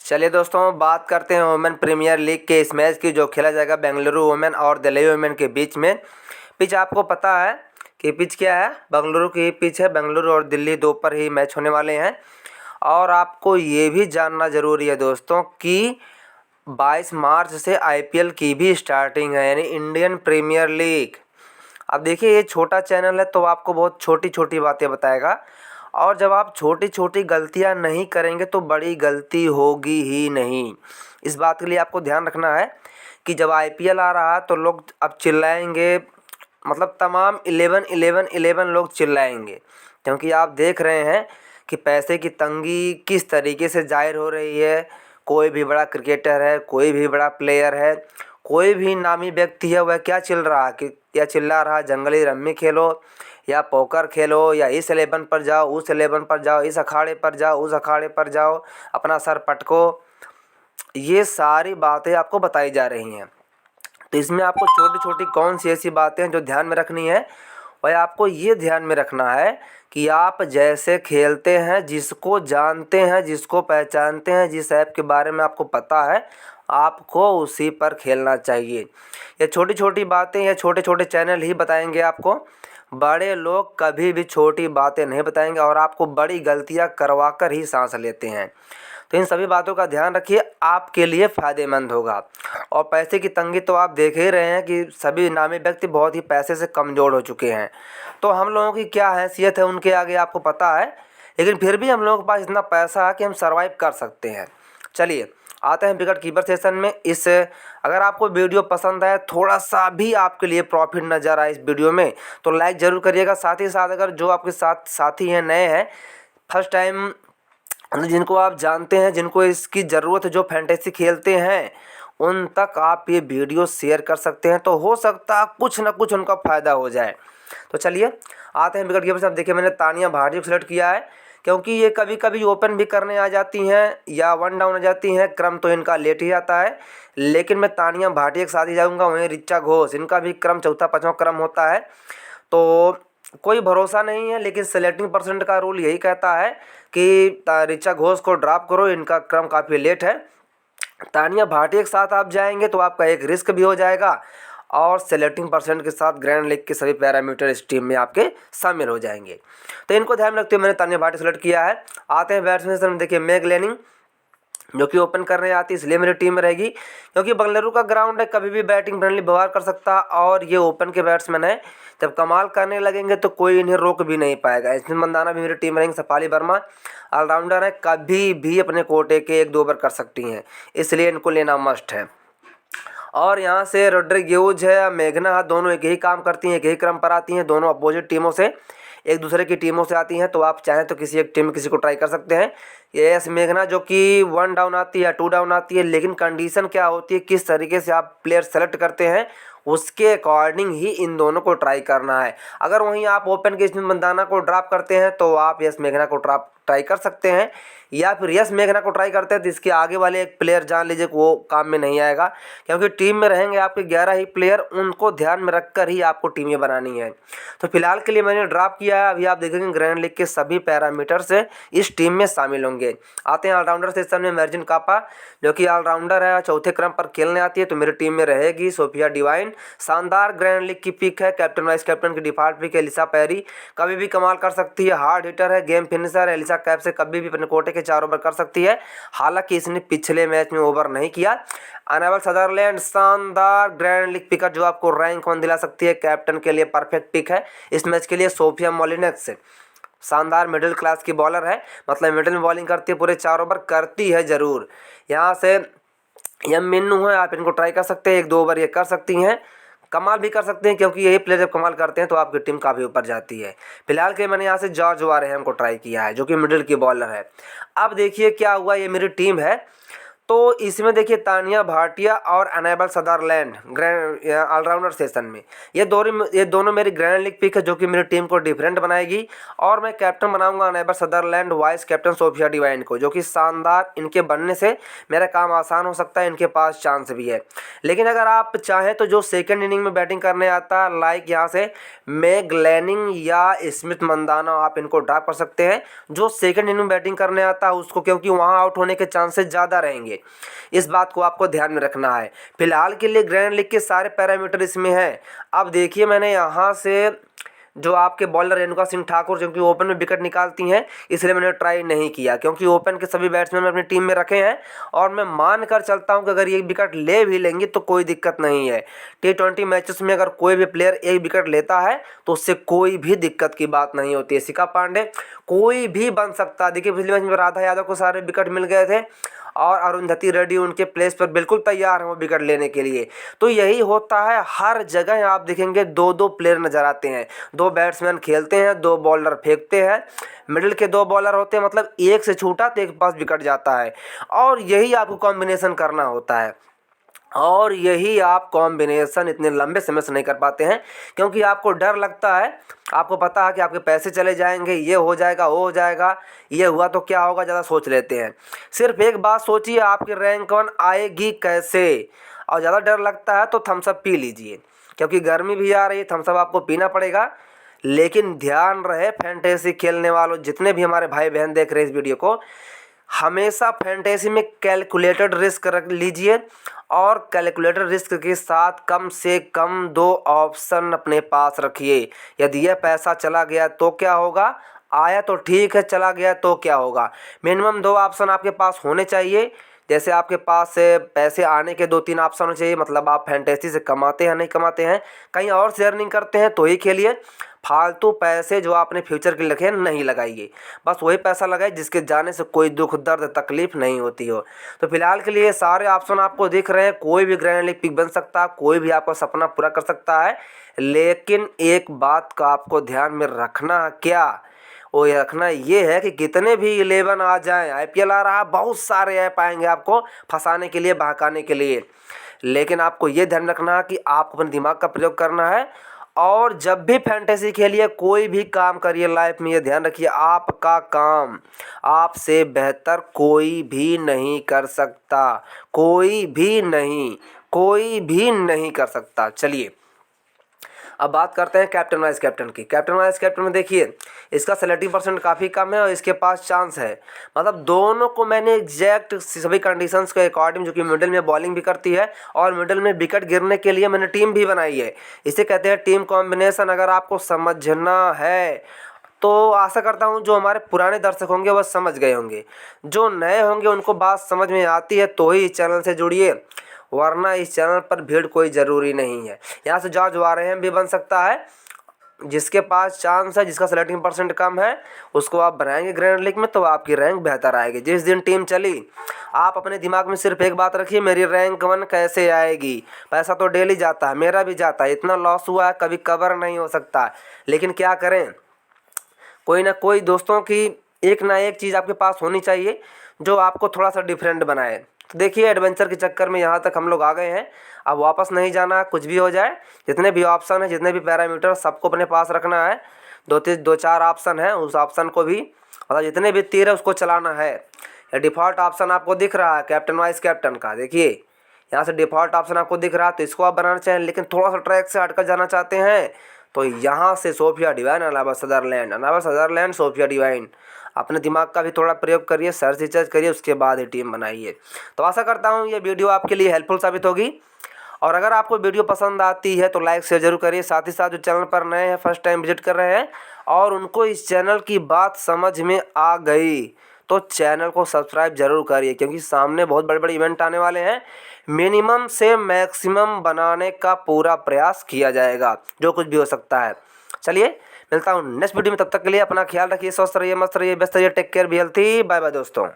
चलिए दोस्तों, बात करते हैं वुमेन प्रीमियर लीग के इस मैच की जो खेला जाएगा बेंगलुरु वुमेन और दिल्ली वुमेन के बीच में। पिच आपको पता है कि पिच क्या है, बेंगलुरु की पिच है। बेंगलुरु और दिल्ली दो पर ही मैच होने वाले हैं। और आपको ये भी जानना ज़रूरी है दोस्तों कि 22 मार्च से आईपीएल की भी स्टार्टिंग है, यानी इंडियन प्रीमियर लीग। अब देखिए, ये छोटा चैनल है तो आपको बहुत छोटी छोटी बातें बताएगा, और जब आप छोटी छोटी गलतियां नहीं करेंगे तो बड़ी गलती होगी ही नहीं। इस बात के लिए आपको ध्यान रखना है कि जब आईपीएल आ रहा है तो लोग अब चिल्लाएंगे, मतलब तमाम 11 लोग चिल्लाएंगे, क्योंकि आप देख रहे हैं कि पैसे की तंगी किस तरीके से जाहिर हो रही है। कोई भी बड़ा क्रिकेटर है, कोई भी बड़ा प्लेयर है, कोई भी नामी व्यक्ति है, वह क्या चिल्ला रहा, जंगली रम्मी खेलो या पोकर खेलो, या इस 11 पर जाओ, उस 11 पर जाओ, इस अखाड़े पर जाओ, उस अखाड़े पर जाओ, अपना सर पटको। ये सारी बातें आपको बताई जा रही हैं। तो इसमें आपको छोटी छोटी कौन सी ऐसी बातें हैं जो ध्यान में रखनी है, वह आपको ये ध्यान में रखना है कि आप जैसे खेलते हैं, जिसको जानते हैं, जिसको पहचानते हैं, जिस ऐप के बारे में आपको पता है, आपको उसी पर खेलना चाहिए। ये छोटी छोटी बातें या छोटे छोटे चैनल ही बताएंगे आपको। बड़े लोग कभी भी छोटी बातें नहीं बताएंगे और आपको बड़ी गलतियां करवा कर ही सांस लेते हैं। तो इन सभी बातों का ध्यान रखिए, आपके लिए फ़ायदेमंद होगा। और पैसे की तंगी तो आप देख ही रहे हैं कि सभी नामी व्यक्ति बहुत ही पैसे से कमज़ोर हो चुके हैं। तो हम लोगों की क्या हैसियत है उनके आगे आपको पता है, लेकिन फिर भी हम लोगों के पास इतना पैसा है कि हम सर्वाइव कर सकते हैं। चलिए आते हैं विकेट कीपर सेशन में। अगर आपको वीडियो पसंद आए, थोड़ा सा भी आपके लिए प्रॉफिट नज़र आए इस वीडियो में, तो लाइक ज़रूर करिएगा। साथ ही साथ अगर जो आपके साथ साथी हैं, नए हैं, फर्स्ट टाइम, मतलब जिनको आप जानते हैं, जिनको इसकी ज़रूरत है, जो फैंटेसी खेलते हैं, उन तक आप ये वीडियो शेयर कर सकते हैं, तो हो सकता है कुछ ना कुछ उनका फ़ायदा हो जाए। तो चलिए आते हैं विकेट कीपर से। अब देखिए, मैंने तानिया भाटिया को सिलेक्ट किया है, क्योंकि ये कभी कभी ओपन भी करने आ जाती हैं या वन डाउन आ जाती हैं। क्रम तो इनका लेट ही आता है, लेकिन मैं तानिया भाटिया के साथ ही जाऊँगा। वहीं ऋचा घोष, इनका भी क्रम चौथा पाँचवा क्रम होता है, तो कोई भरोसा नहीं है, लेकिन सेलेक्टिंग परसेंट का रूल यही कहता है कि ऋचा घोष को ड्रॉप करो, इनका क्रम काफ़ी लेट है। तानिया भाटिया के साथ आप जाएंगे तो आपका एक रिस्क भी हो जाएगा, और सेलेक्टिंग परसेंट के साथ ग्रैंड लीग के सभी पैरामीटर इस टीम में आपके शामिल हो जाएंगे। तो इनको ध्यान में रखते हुए मैंने तानिया भाटिया सेलेक्ट किया है। आते हैं बैट्समैन में। देखिए, मैग लैनिंग जो कि ओपन करने आती है, इसलिए मेरी टीम में रहेगी, क्योंकि बेंगलुरु का ग्राउंड है, कभी भी बैटिंग फ्रेंडली व्यवहार कर सकता, और ये ओपन के बैट्समैन है। जब कमाल करने लगेंगे तो कोई इन्हें रोक भी नहीं पाएगा। इसमें मंदाना भी मेरी टीम में रहेंगे। सफाली वर्मा ऑलराउंडर है, कभी भी अपने कोटे के 1-2 ओवर कर सकती हैं, इसलिए इनको लेना मस्ट है। और यहाँ से रोड्रिग्यूज है, मेघना है, दोनों एक ही काम करती हैं, एक ही क्रम पर आती हैं, दोनों अपोजिट टीमों से, एक दूसरे की टीमों से आती हैं। तो आप चाहें तो किसी एक टीम में किसी को ट्राई कर सकते हैं। ये एस मेघना जो कि 1 डाउन आती है या 2 डाउन आती है, लेकिन कंडीशन क्या होती है, किस तरीके से आप प्लेयर सेलेक्ट करते हैं, उसके अकॉर्डिंग ही इन दोनों को ट्राई करना है। अगर वहीं आप ओपन के इसमें मंदाना को ड्रॉप करते हैं तो आप यस मेघना को ट्राई कर सकते हैं, या फिर यस मेघना को ट्राई करते हैं तो इसके आगे वाले एक प्लेयर जान लीजिए वो काम में नहीं आएगा, क्योंकि टीम में रहेंगे आपके 11 ही प्लेयर, उनको ध्यान में रखकर ही आपको टीमें बनानी है। तो फिलहाल के लिए मैंने ड्रॉप किया है। अभी आप देखेंगे ग्रैंड लीग के सभी पैरामीटर से इस टीम में शामिल होंगे। आते हैं ऑलराउंडर सेक्शन में। मर्जिन कापा जो कि ऑलराउंडर है, चौथे क्रम पर खेलने आती है, तो मेरी टीम में रहेगी सोफिया डिवाइन। शानदार ग्रैंड लीग की पिक है, कैप्टन वाइस कैप्टन की डिफॉल्ट पिक है। एलिसा पैरी कभी भी कमाल कर सकती है, हार्ड हिटर है, गेम फिनिशर है। एलिसा कैप से कभी भी अपने कोटे के 4 ओवर कर सकती है, हालांकि इसने पिछले मैच में ओवर नहीं किया। अनेबल सदरलैंड शानदार ग्रैंड लीग पिकर जो आपको रैंक 1 दिला सकती है, कैप्टन के लिए परफेक्ट पिक है इस मैच के लिए। सोफिया मोलिनेक्स शानदार मिडिल क्लास की बॉलर है, मतलब मिडिल में बॉलिंग करती है, पूरे 4 ओवर करती है ज़रूर। यहाँ से यम मिन्नू है, आप इनको ट्राई कर सकते हैं, 1-2 ओवर ये कर सकती हैं, कमाल भी कर सकते हैं, क्योंकि यही प्लेयर जब कमाल करते हैं तो आपकी टीम काफ़ी ऊपर जाती है। फिलहाल के मैंने यहाँ से जॉर्ज वारेहम को ट्राई किया है, जो कि मिडिल की बॉलर है। अब देखिए क्या हुआ, ये मेरी टीम है, तो इसमें देखिए तानिया भाटिया और Annabel Sutherland grand allrounder session में ये दोनों मेरी ग्रैंड लीग पिक है, जो कि मेरी टीम को डिफरेंट बनाएगी। और मैं कैप्टन बनाऊंगा Annabel Sutherland, vice captain Sophia Devine को, जो कि शानदार, इनके बनने से मेरा काम आसान हो सकता है, इनके पास चांस भी है। लेकिन अगर आप चाहें तो जो सेकेंड इनिंग में बैटिंग करने आता है, लाइक यहाँ से मैग लैनिंग या स्मिथ मंदाना, आप इनको ड्रॉप कर सकते हैं। जो सेकेंड इनिंग में बैटिंग करने आता है उसको, क्योंकि वहाँ आउट होने के चांसेस ज़्यादा रहेंगे, इस बात को आपको ध्यान में रखना है। फिलहाल के लिए ग्रैंड लीग के सारे पैरामीटर इसमें हैं। अब देखिए मैंने यहाँ से जो आपके बॉलर रेणुका सिंह ठाकुर, जो कि ओपन में विकेट निकालती हैं, इसलिए मैंने ट्राई नहीं किया, क्योंकि ओपन के सभी बैट्समैन मैं अपनी टीम में रखे हैं और मैं मान कर चलता हूं कि अगर ये विकेट ले भी लेंगे तो कोई दिक्कत नहीं है। T20 मैचेस में अगर कोई भी प्लेयर एक विकेट लेता है तो उससे कोई भी दिक्कत की बात नहीं होती है। शिखा पांडे कोई भी बन सकता, देखिए पिछले मैच में राधा यादव को सारे विकेट मिल गए थे और अरुंधति रेड्डी उनके प्लेस पर बिल्कुल तैयार हैं वो विकेट लेने के लिए। तो यही होता है, हर जगह आप देखेंगे दो दो प्लेयर नजर आते हैं, दो बैट्समैन खेलते हैं, दो बॉलर फेंकते हैं, मिडिल के दो बॉलर होते हैं, मतलब एक से छूटा तो एक के पास विकेट जाता है। और यही आपको कॉम्बिनेशन करना होता है, और यही आप कॉम्बिनेशन इतने लंबे समय से नहीं कर पाते हैं, क्योंकि आपको डर लगता है, आपको पता है कि आपके पैसे चले जाएंगे, ये हो जाएगा, वो हो जाएगा, ये हुआ तो क्या होगा, ज़्यादा सोच लेते हैं। सिर्फ एक बात सोचिए, आपकी रैंक 1 आएगी कैसे, और ज़्यादा डर लगता है तो थम्स अप पी लीजिए, क्योंकि गर्मी भी आ रही है, थम्स अप आपको पीना पड़ेगा। लेकिन ध्यान रहे फैंटेसी खेलने वालों, जितने भी हमारे भाई बहन देख रहे हैं इस वीडियो को, हमेशा फैंटेसी में कैलकुलेटेड रिस्क रख लीजिए, और कैलकुलेटेड रिस्क के साथ कम से कम 2 ऑप्शन अपने पास रखिए। यदि यह पैसा चला गया तो क्या होगा, आया तो ठीक है, चला गया तो क्या होगा। मिनिमम 2 ऑप्शन आपके पास होने चाहिए। जैसे आपके पास पैसे आने के 2-3 ऑप्शन होने चाहिए, मतलब आप फैंटेसी से कमाते हैं नहीं कमाते हैं, कहीं और से अर्निंग करते हैं तो ही खेलिए। फालतू पैसे जो आपने फ्यूचर के लिए रखे नहीं लगाइए, बस वही पैसा लगाइए जिसके जाने से कोई दुख दर्द तकलीफ नहीं होती हो। तो फिलहाल के लिए सारे ऑप्शन आपको दिख रहे हैं, कोई भी ग्रैंड लीग पिक बन सकता है, कोई भी आपका सपना पूरा कर सकता है। लेकिन एक बात का आपको ध्यान में रखना, क्या वो रखना ये है कि कितने भी 11 आ जाएं, IPL आ रहा है, बहुत सारे ऐप आएंगे आपको फंसाने के लिए, बहकाने के लिए, लेकिन आपको ये ध्यान रखना कि आपको अपने दिमाग का प्रयोग करना है। और जब भी फैंटेसी खेलिए, कोई भी काम करिए लाइफ में, ये ध्यान रखिए, आपका काम आपसे बेहतर कोई भी नहीं कर सकता, कोई भी नहीं कर सकता। चलिए अब बात करते हैं कैप्टन वाइस कैप्टन की। कैप्टन वाइस कैप्टन में देखिए इसका सेलेक्टिव परसेंट काफ़ी कम है और इसके पास चांस है, मतलब दोनों को मैंने एग्जैक्ट सभी कंडीशंस के अकॉर्डिंग, जो कि मिडिल में बॉलिंग भी करती है और मिडिल में विकेट गिरने के लिए मैंने टीम भी बनाई है। इसे कहते हैं टीम कॉम्बिनेशन। अगर आपको समझना है तो आशा करता हूँ जो हमारे पुराने दर्शक होंगे वह समझ गए होंगे, जो नए होंगे उनको बात समझ में आती है तो ही इस चैनल से जुड़िए, वरना इस चैनल पर भीड़ कोई ज़रूरी नहीं है। यहाँ से जॉर्ज वारेहम भी बन सकता है, जिसके पास चांस है, जिसका सेलेक्टिंग परसेंट कम है, उसको आप बनाएंगे ग्रैंड लीग में तो आपकी रैंक बेहतर आएगी। जिस दिन टीम चली, आप अपने दिमाग में सिर्फ एक बात रखिए, मेरी रैंक 1 कैसे आएगी। पैसा तो डेली जाता है, मेरा भी जाता है, इतना लॉस हुआ है कभी कवर नहीं हो सकता, लेकिन क्या करें, कोई ना कोई दोस्तों की एक ना एक चीज़ आपके पास होनी चाहिए जो आपको थोड़ा सा डिफरेंट बनाए। तो देखिए एडवेंचर के चक्कर में यहाँ तक हम लोग आ गए हैं, अब वापस नहीं जाना, कुछ भी हो जाए, जितने भी ऑप्शन है, जितने भी पैरामीटर, सबको अपने पास रखना है। 2-4 ऑप्शन है, उस ऑप्शन को भी, मतलब जितने भी तीर है उसको चलाना है। ये डिफ़ॉल्ट ऑप्शन आपको दिख रहा है कैप्टन वाइस कैप्टन का, देखिए यहाँ से डिफ़ॉल्ट ऑप्शन आपको दिख रहा है, तो इसको आप बनाना चाहें, लेकिन थोड़ा सा ट्रैक से हटकर जाना चाहते हैं तो यहाँ से Sophia Devine, Annabel Sutherland, Sophia Devine, अपने दिमाग का भी थोड़ा प्रयोग करिए, सर्च रिसर्च करिए, उसके बाद ही टीम बनाइए। तो आशा करता हूँ ये वीडियो आपके लिए हेल्पफुल साबित होगी, और अगर आपको वीडियो पसंद आती है तो लाइक शेयर जरूर करिए। साथ ही साथ जो चैनल पर नए हैं, फर्स्ट टाइम विजिट कर रहे हैं और उनको इस चैनल की बात समझ में आ गई तो चैनल को सब्सक्राइब जरूर करिए, क्योंकि सामने बहुत बड़े बड़े इवेंट आने वाले हैं। मिनिमम से मैक्सिमम बनाने का पूरा प्रयास किया जाएगा, जो कुछ भी हो सकता है। चलिए मिलता हूँ नेक्स्ट वीडियो में, तब तक के लिए अपना ख्याल रखिए, स्वस्थ रहिए, मस्त रहिए, व्यस्त रहिए, take care, be healthy, bye bye दोस्तों।